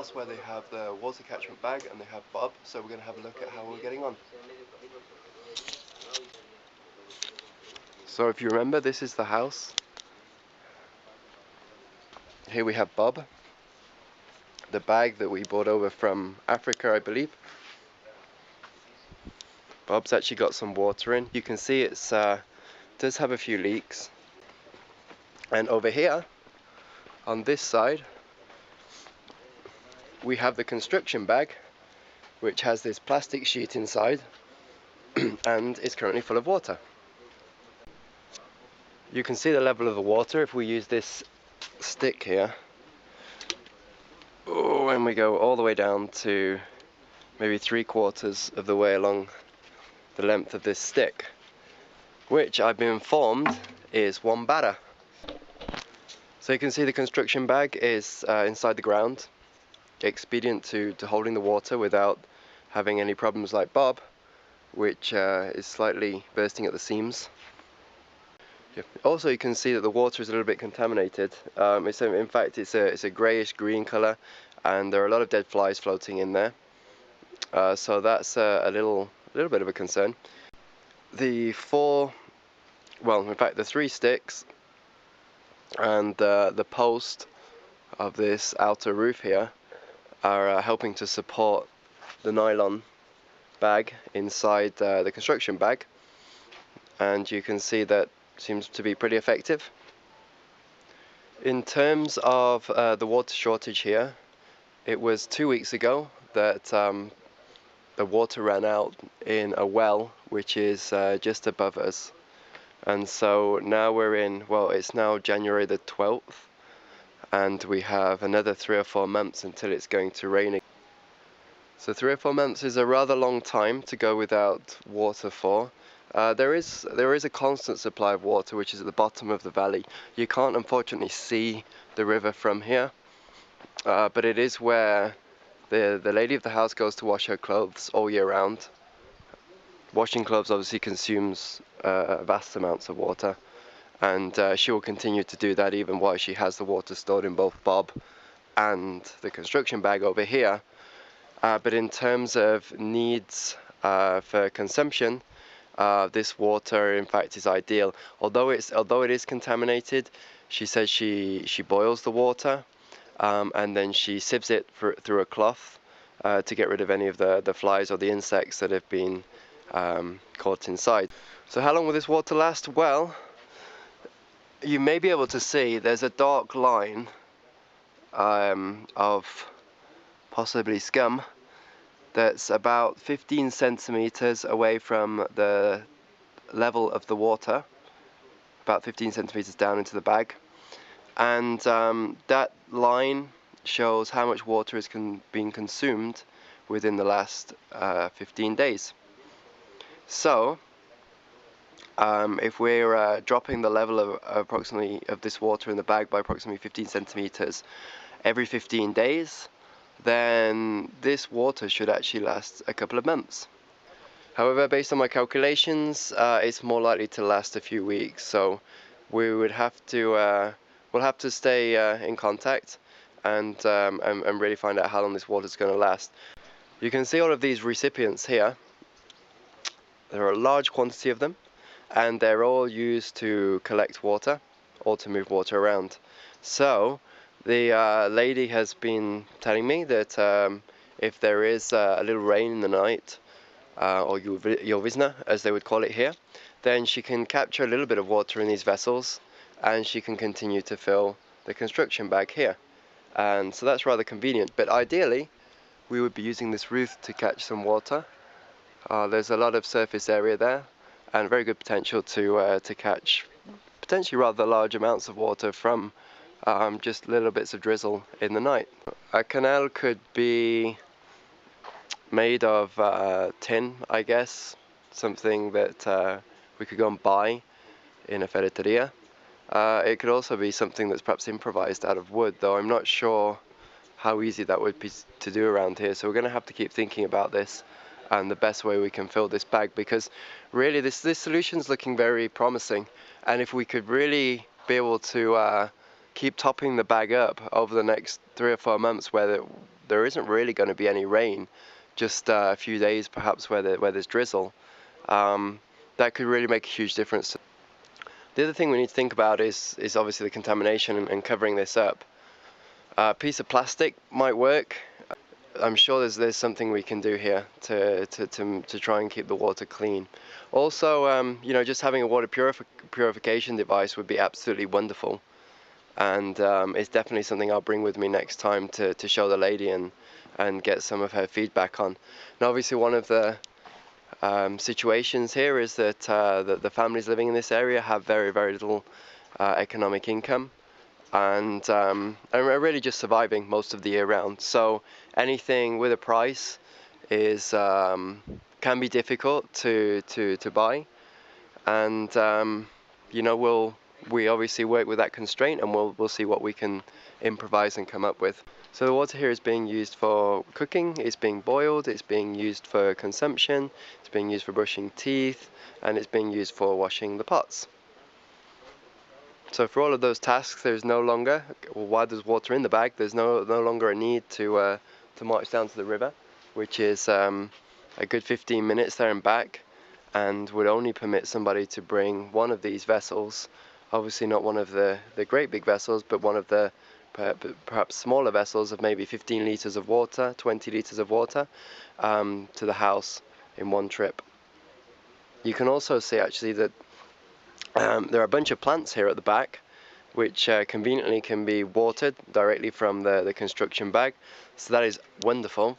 house where they have the water catchment bag and they have Bob, so we're going to have a look at how we're getting on. So if you remember, this is the house. Here we have Bob, the bag that we brought over from Africa, I believe. Bob's actually got some water in. You can see it's does have a few leaks. And over here, on this side, we have the construction bag, which has this plastic sheet inside and is currently full of water. You can see the level of the water if we use this stick here. Oh, and we go all the way down to maybe 3/4 of the way along the length of this stick, which I've been informed is 1 batter. So you can see the construction bag is inside the ground, expedient to holding the water without having any problems like Bob, which is slightly bursting at the seams. Also, you can see that the water is a little bit contaminated. In fact, it's a greyish green colour, and there are a lot of dead flies floating in there. So that's a little bit of a concern. The 3 sticks and the post of this outer roof here are helping to support the nylon bag inside the construction bag, and you can see that seems to be pretty effective. In terms of the water shortage here, it was 2 weeks ago that the water ran out in a well which is just above us, and so now we're in, well, it's now January the 12th, and we have another 3 or 4 months until it's going to rain again. So 3 or 4 months is a rather long time to go without water for. There is a constant supply of water which is at the bottom of the valley. You can't unfortunately see the river from here, but it is where the lady of the house goes to wash her clothes all year round. Washing clothes obviously consumes vast amounts of water, and she will continue to do that even while she has the water stored in both Bob and the construction bag over here. But in terms of needs for consumption, this water in fact is ideal. Although it is contaminated, she says she boils the water and then she sieves it through a cloth to get rid of any of the flies or the insects that have been caught inside. So how long will this water last? Well, you may be able to see there's a dark line of possibly scum that's about 15 centimeters away from the level of the water, about 15 centimeters down into the bag, and that line shows how much water has been consumed within the last 15 days. So if we're dropping the level of this water in the bag by approximately 15 centimeters every 15 days, then this water should actually last a couple of months. However, based on my calculations, it's more likely to last a few weeks, so we'll have to stay in contact and really find out how long this water is going to last. You can see all of these recipients here. There are a large quantity of them, and they're all used to collect water or to move water around. So the lady has been telling me that if there is a little rain in the night, or llovizna as they would call it here, then she can capture a little bit of water in these vessels and she can continue to fill the construction bag here. And so that's rather convenient, but ideally we would be using this roof to catch some water. There's a lot of surface area there and very good potential to catch potentially rather large amounts of water from just little bits of drizzle in the night. A canal could be made of tin, I guess, something that we could go and buy in a ferreteria. It could also be something that's perhaps improvised out of wood, though I'm not sure how easy that would be to do around here, so we're going to have to keep thinking about this and the best way we can fill this bag, because really this solution's looking very promising, and if we could really be able to keep topping the bag up over the next 3 or 4 months, where there isn't really going to be any rain, just a few days perhaps where there's drizzle, that could really make a huge difference. The other thing we need to think about is obviously the contamination and covering this up. A piece of plastic might work. I'm sure there's something we can do here to try and keep the water clean. Also, you know, just having a water purification device would be absolutely wonderful, and it's definitely something I'll bring with me next time to show the lady and get some of her feedback on. And obviously, one of the situations here is that the families living in this area have very little economic income, and are really just surviving most of the year round. So anything with a price is can be difficult to buy, and you know, we obviously work with that constraint, and we'll see what we can improvise and come up with. So the water here is being used for cooking, it's being boiled, it's being used for consumption, it's being used for brushing teeth, and it's being used for washing the pots. So for all of those tasks, there's no longer, well, while there's water in the bag, there's no longer a need to march down to the river, which is a good 15 minutes there and back, and would only permit somebody to bring one of these vessels, obviously not one of the great big vessels, but one of the perhaps smaller vessels of maybe 15 litres of water, 20 litres of water, to the house in one trip. You can also see actually that there are a bunch of plants here at the back, which conveniently can be watered directly from the construction bag, so that is wonderful.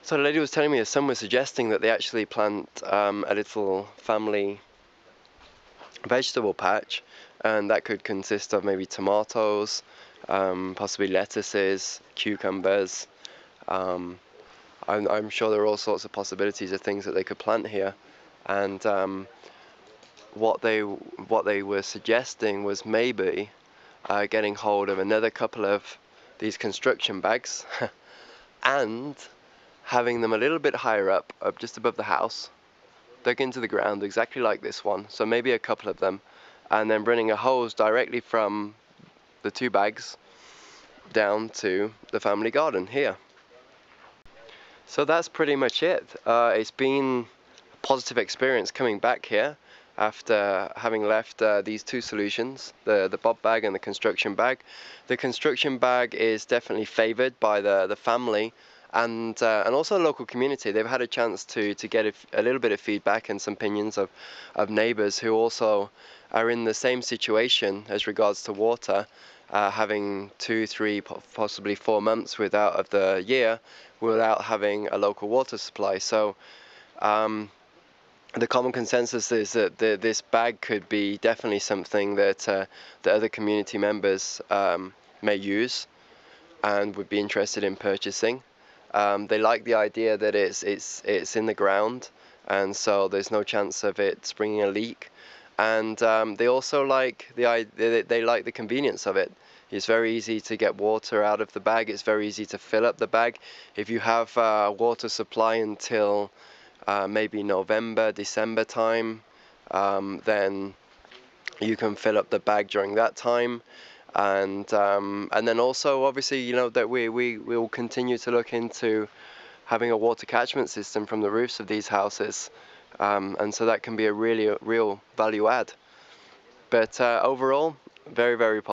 So the lady was telling me, some were suggesting that they actually plant a little family vegetable patch, and that could consist of maybe tomatoes, possibly lettuces, cucumbers. I'm sure there are all sorts of possibilities of things that they could plant here, and what they were suggesting was maybe getting hold of another couple of these construction bags and having them a little bit higher up just above the house, dug into the ground exactly like this one, so maybe a couple of them, and then running a hose directly from the 2 bags down to the family garden here. So that's pretty much it. It's been a positive experience coming back here after having left these 2 solutions, the bob bag and the construction bag. The construction bag is definitely favored by the family and also the local community. They've had a chance to get a little bit of feedback and some opinions of neighbors who also are in the same situation as regards to water, having 2, 3, possibly 4 months of the year without having a local water supply. So the common consensus is that this bag could be definitely something that the other community members may use and would be interested in purchasing. They like the idea that it's in the ground, and so there's no chance of it springing a leak. And they also like the convenience of it. It's very easy to get water out of the bag. It's very easy to fill up the bag. If you have water supply until maybe November, December time, then you can fill up the bag during that time. And then also, obviously, you know, that we will continue to look into having a water catchment system from the roofs of these houses, and so that can be a real value add. But overall, very positive.